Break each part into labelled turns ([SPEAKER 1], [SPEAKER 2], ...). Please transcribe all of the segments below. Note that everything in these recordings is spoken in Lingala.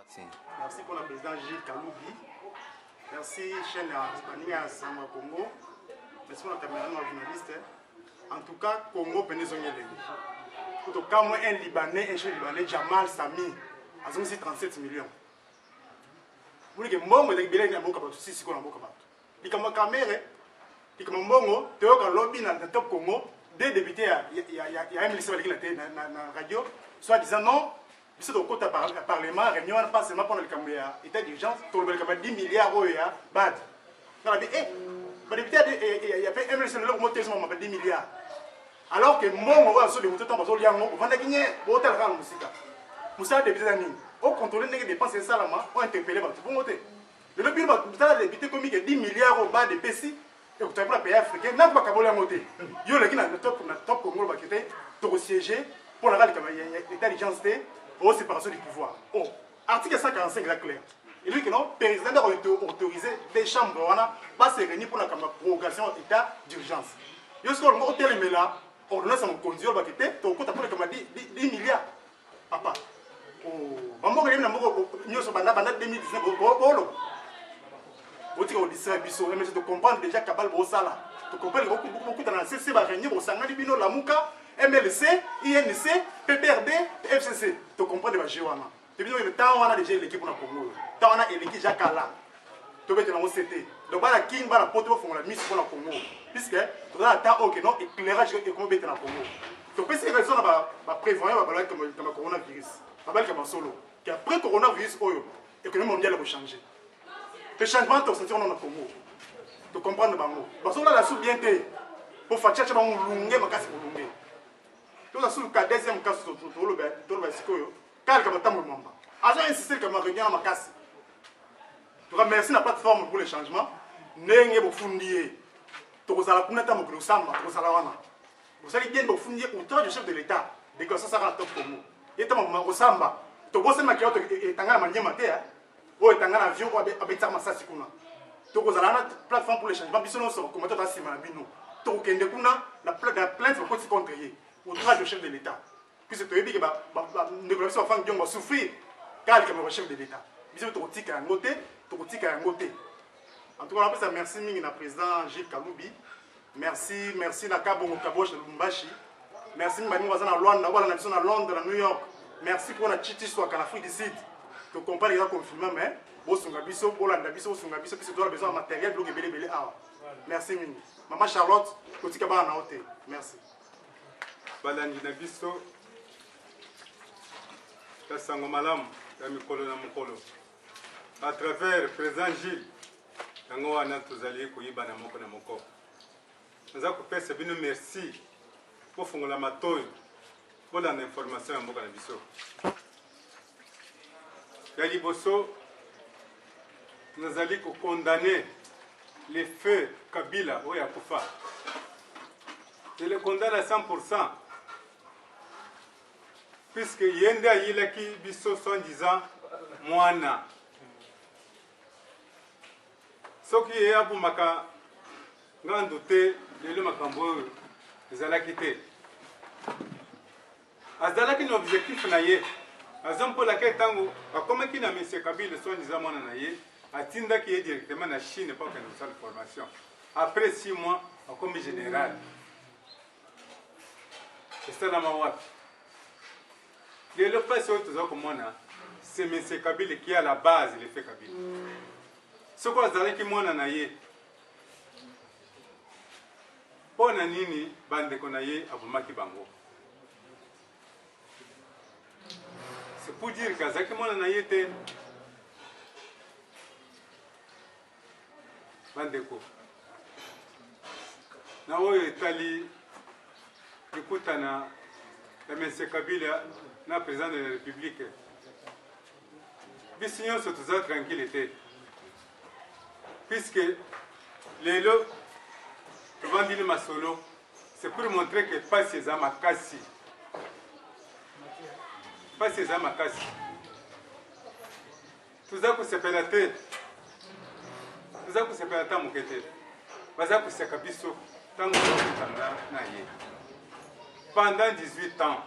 [SPEAKER 1] Merci pour le président Gilles Kaloubi. Merci chaîne Hispania Sama Congo. Merci pour la caméra journaliste. En tout cas, Congo Pénézonien. En tout cas, moi, un Libanais, un chef Libanais, Jamal Sami, a 37 millions. Vous voulez que moi, je suis un peu de si c'est un peu de comme caméra, comme Mongo, tu as un lobby dans le top Congo, des députés, il y a un ministre qui a la radio, soit disant non. Biso to kota parlement réunion pas seulement pour le Cameroun état d'urgence to le 10 milliards euros ya bad na bi ba député il y a fait un ministre le monter seulement 10 milliards alors que mon wa so de monter temps bazo liango vanda kinye bo tel ran musika musa député nani au contrôler les dépenses ça là on interpeller ba pour monter le bureau ba tout député comme 10 milliards au bas de PCI et vous avez pas pays africain n'a pas kabola monter yo le qui na top Congo ba kité to siéger pour la l'état d'urgence aux séparation du pouvoir. Oh, article 145 est clair. Il dit que non, le président doit autoriser des chambres pas se réunir pour la prorogation d'état d'urgence. Lorsque on est là, on a son conduire, on va quitter, on a 10 milliards. Papa. Oh, maman, on a 2019. On dit ça, mais tu comprends déjà Kabal Bossala. Tu comprends beaucoup dans la CC, va réunir au Sangani Bino, la Mouka. MLC, INC, PPRD, FCC. Tu comprends de ma géoana. Tu dis que le temps on a déjà l'équipe pour la Congo. Le temps on a l'équipe Jacala. Tu veux être dans le CT. Donc, la King va la porter pour la mise pour la Congo. Puisque tu as le temps ok non éclairage et comment être dans la Congo. Tu peux essayer de raison à prévoir comme le coronavirus. Comme un solo. Qu'après le coronavirus, l'économie mondiale va changer. Le changement, tu as dans le Congo. Tu comprends de bango. Parce que là, la sous bien pour faire chercher un lungue, ma casse pour lungue. Tout ça, sur le deuxième cas, sur le car il y a un membre. Agent insisté que ma réunion ma casse. Tu remercies la plateforme pour le changement. N'ayez pas fondé. Tu as la punata mon samba, tu as la wana. Vous allez bien fondé autant du chef de l'État. Dès que ça sera top pour nous. Il y a un samba. Tu vois, c'est ma qui est en manière matéa. Ou est en avion ou avec ça, ma sasikuna. Tu as la plateforme pour le changement. Bisous, nous comment tu as si mal bino. Tu as la plainte pour contre outrage du chef de l'État. Puisque tu as dit que la négociation va souffrir car il est le chef de l'État. Bisous, tu as noté, tu as noté. En tout cas, on merci à président Gilles Kaloubi. Merci à Kabo Kaboche de Lumbashi. Merci à Londres, à New York. Merci pour la Titi soit à l'Afrique du Sud. Tu comprends les gens confirmés, mais vous avez besoin de matériel pour belé. Merci. Maman Charlotte, merci.
[SPEAKER 2] Balandi na biso kasango malamu ya mikolo na mokolo à travers président Gilles yango wana tozali koyiba na moko na moko naza kopesa bino merci pour fongola matoyi pour la information ya mboka na biso ya liboso nazali kokondamner les faits Kabila oyo akufa. Je le condamne à 100%. Puisque yende ayilaki biso soi-disant mwana. Soki ye abumaka ngandu te lelo makambo ezalaki te. Azalaki na objectif na ye. Azampola ke tango akomaki na monsieur Kabila soi-disant mwana na ye, atindaki ye directement na Chine pour que nous fasse formation. Après 6 mois, akomi général. C'est ça la mawapi. Le passé c'est M. Kabila qui est à la base de l'effet Kabila. Ce qu'on a dit que pour nini bande konaye abumaki bango. C'est pour dire que Zaki mona na yete bandeko. Na oyo etali ekutana la M. Kabila na président de la République. Bisignon se tout tranquillité. Puisque les lots vendent ma solo, c'est pour montrer que pas ces amakasi. Pas ces amakasi. Tout ça pour se pélater. Tout ça pour se pélater mon côté. Tout ça pour se cabisso. Pendant 18 ans,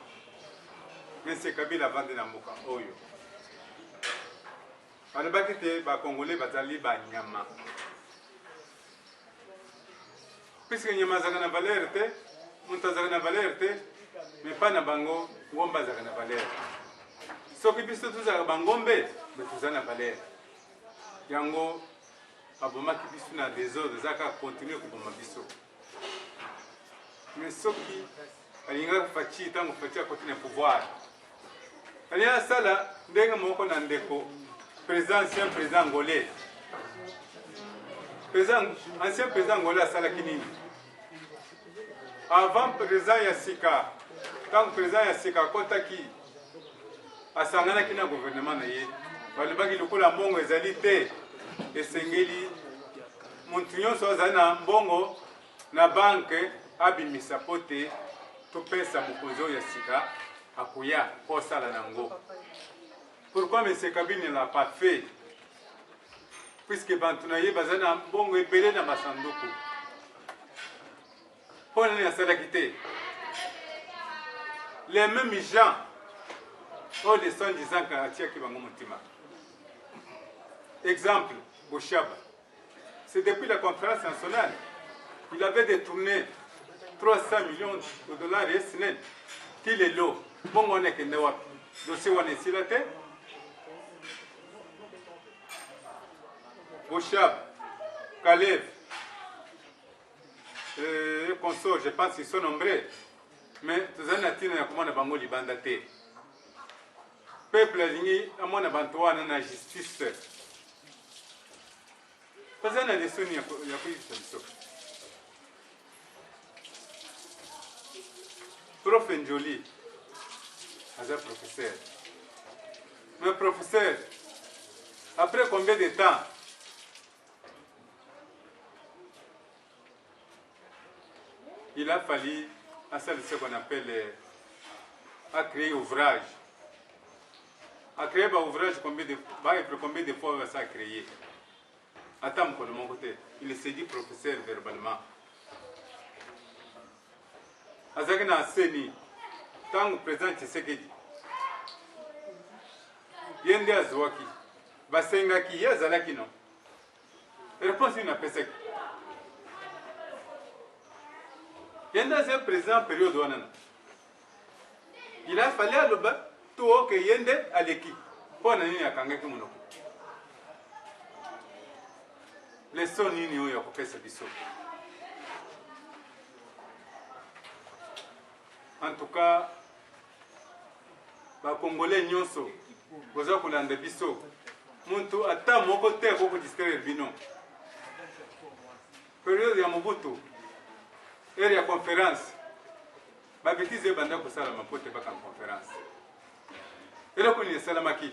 [SPEAKER 2] M. Kabila a vendu Namoka. alobaki te bacongolais bazali banyama puisque nyama azalaka na valeur te moto azalaka na valeur te mais pas na bango ngombe azalaka na valeur soki biso tozalaka bangombe me toza na valeur yango abomaki biso na désordre eza kaka continue koboma biso mais soki alingaka faci ntango faci akoti na pouvoir alingi asala ndenge moko na ndeko président ancien président angolais ancien président angolais asalaki nini avant président ya sika ntango président ya sika akotaki asanganaki na gouvernement na ye balobaki lokola mbongo ezali te esengeli motu nyonso azali na mbongo na banke abimisa po te topesa mokonzi oyo ya sika akoya mpo osala nango. Pourquoi M. Kabila ne l'a pas fait? Puisque bantu na ye bazali na mbongo ebele na basanduku mpo nani asalaki te. Les mêmes gens oyo de son disant atiaki bango motima. Exemple, Bouchaba. C'est depuis la conférence nationale. Il avait détourné 300 millions de dollars et SNL. Qu'il est l'eau. Bon, on est que nous dossier on est là. Bouchaba, Kalev, consort, je pense qu'ils sont nombreux. Mais tous les natifs n'ont pas de bango libandate. Peuple a mon abantoa na justice. Parce que des sons, il y a plus de ça. Prof Njoli, as un professeur. Mais professeur, après combien de temps il a fallu à ce qu'on appelle à créer ouvrage. À créer un ouvrage, combien de fois ça a créé? Attends, de mon côté, il s'est dit professeur verbalement. Azagna Seni, tant que président Tshisekedi, Yende Azwaki, Basengaki, Yazalaki non. Réponse une appelle. Yende Azé président période où il a fallu à l'oba. Tout que Yende à l'équipe. Pour n'ani à Kangaki Monoko. Les sons n'y ont pas fait ce biseau. En tout cas, les Congolais nyonso, vous avez un biseau. Muntu ata moko te ko distraire bino. Période ya Mobutu, ère ya conférence. Ba bêtise banda ko sala mapote ba conférence. Et là, il y a Salamaki.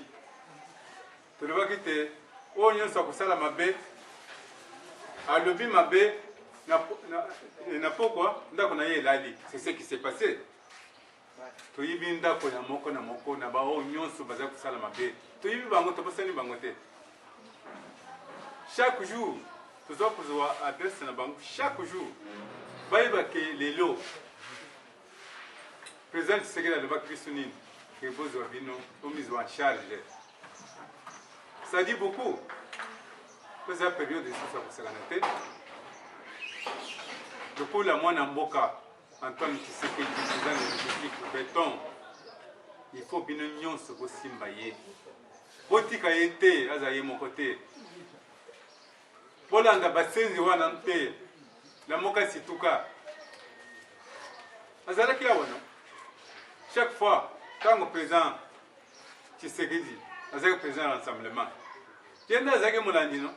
[SPEAKER 2] Tu le vois qui te. Oh, il y a un Salam Mabe. À l'obi Mabe. N'a pas quoi. C'est ce qui s'est passé. Tu y viens d'Ako Namoko Namoko. N'a pas oh, il y a un Salam Mabe. Tu y vas à Sani Bangote. Chaque jour, tu dois pouvoir adresser la banque. Chaque jour, que les lots. Président du secrétaire de Bakri que vos orbinos ont mis en charge. Ça dit beaucoup. Dans cette période de sous-salanité, depuis la moine en Boka, Antoine Tshisekedi, président de la République, béton, il faut bien union se simbaye. Botika été, azaye mon côté. Polanda basenzi wanante, la moka situka. Azalaki awana. Chaque fois, quand le président Tshisekedi, le président de l'Assemblement, il y a un peu de temps.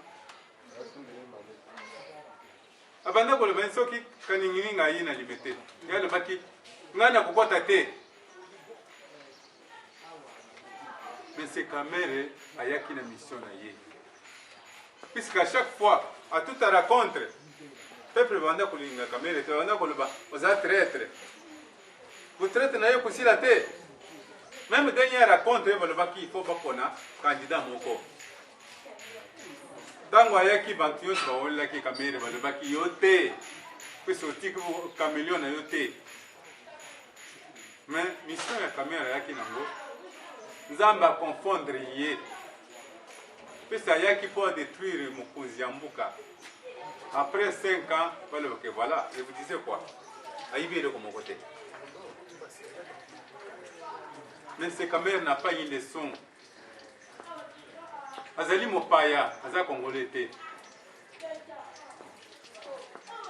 [SPEAKER 2] Abanda ko le benso ki kaningini ngai na liberté. Ya le baki ngana ko kota te. Mais c'est camere ayaki na mission na ye. Puisqu'à chaque fois, à toute la rencontre, peuple banda ko linga camere te banda ko le ba, aux traître. Vous traitez na yo ko sila te. Même dernière rencontre, il faut pas qu'on a candidat moko. Dans le qui banquier sur la qui caméra, le baki yote, puis sorti que caméléon a yote. Mais mission la caméra qui n'ango, nous allons confondre hier. Puis ça y a qui peut détruire Mokonzi Yambuka. Après 5 ans, voilà, je vous disais quoi? Aïbé de mon côté. Mais ce Cameroun n'a pas une leçon. Azali Mopaya, Aza Congolais.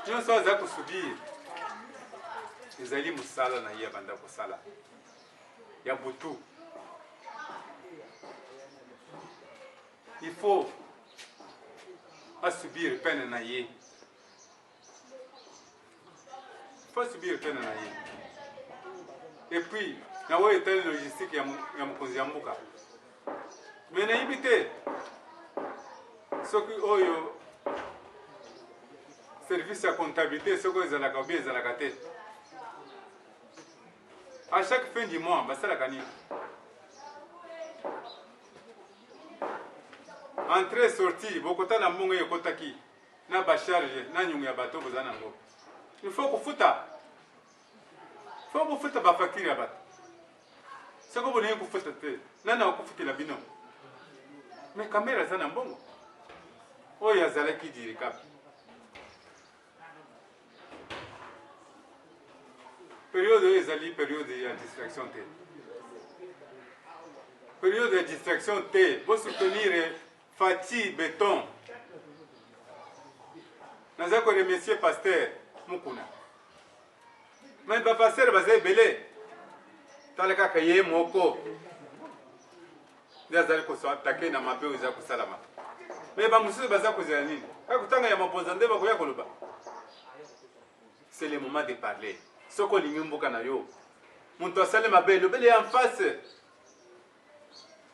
[SPEAKER 2] Nous sommes à subir. Azali Moussala na Yabanda Kosala. Yabutu. Il faut subir peine na ye. Il faut subir peine na ye. Et puis, il y a une logistique qui est Mokonzi Yambuka. Mais il y a ce qui est service de comptabilité, ce qui est la cabine, c'est la gâtée. À chaque fin du mois, c'est la gagne. Entrée, sortie, beaucoup de gens ont été na bacharge, na nyungu bateau, il faut que vous foutez. Il faut que vous foutez la facture. Ce que vous voulez que vous foutez, non, vous foutez la bino. Mais la caméra, c'est un bon. Oh, il y a Zala qui dit période de période de distraction. Période de distraction, pour soutenir Fatih Béton. Nous avons remercié le pasteur Mukuna. Mais le pasteur va se belé. Talaka kaye moko. Nous avons attaqué dans ma paix aux Salama. Mais monsieur baza kozela nini? Akutanga ya mapozande ba koya koloba. C'est le moment de parler. Soko lingi mboka na yo. Muntu asale mabe lo bele en face.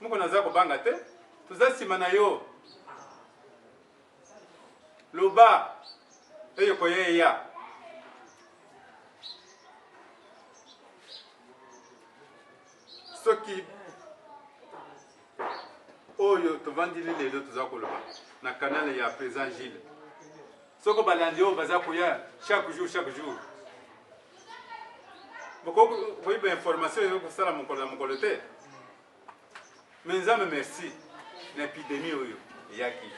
[SPEAKER 2] Muko naza ko banga te. Tuza sima na yo. Loba eyo koye ya. Soki oyo tovandili lelo tuza koloba na canal ya président Gilles. Soko balandi o baza koya chaque jour. Beaucoup de informations que ça mon collègue. Mais merci. L'épidémie oyo yaki.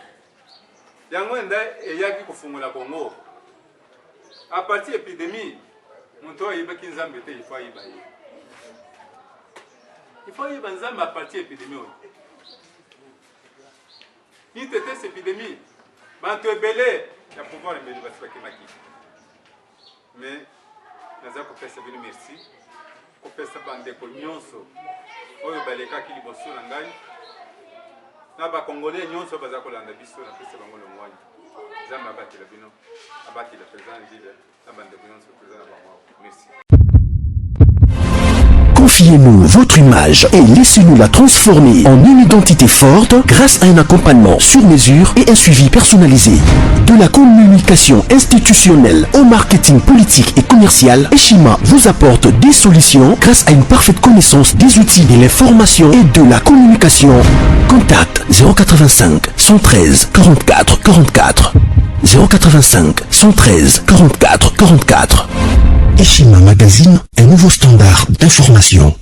[SPEAKER 2] Yango nda yaki kufungula Congo. À partir de l'épidémie, mon toit il va kinzambe te il faut y bailler. Il faut y banzamba à partir de l'épidémie. Il était cette épidémie. Bantu belé, il y a pouvoir de me faire qui. Mais nous avons fait ça merci. Nous avons fait ça bande de nyonso. Oyo baleka ki liboso na ngai. Na ba Congolais nyonso baza kolanda biso na pesa bango le mwanya. Zamba abati la bino. Abati la président Gilles. Na bande de nyonso président na bango. Merci.
[SPEAKER 3] Confiez-nous votre image et laissez-nous la transformer en une identité forte grâce à un accompagnement sur mesure et un suivi personnalisé. De la communication institutionnelle au marketing politique et commercial, Eshima vous apporte des solutions grâce à une parfaite connaissance des outils de l'information et de la communication. Contact 085 113 44 44 085 113 44 44. Eshima Magazine, un nouveau standard d'information.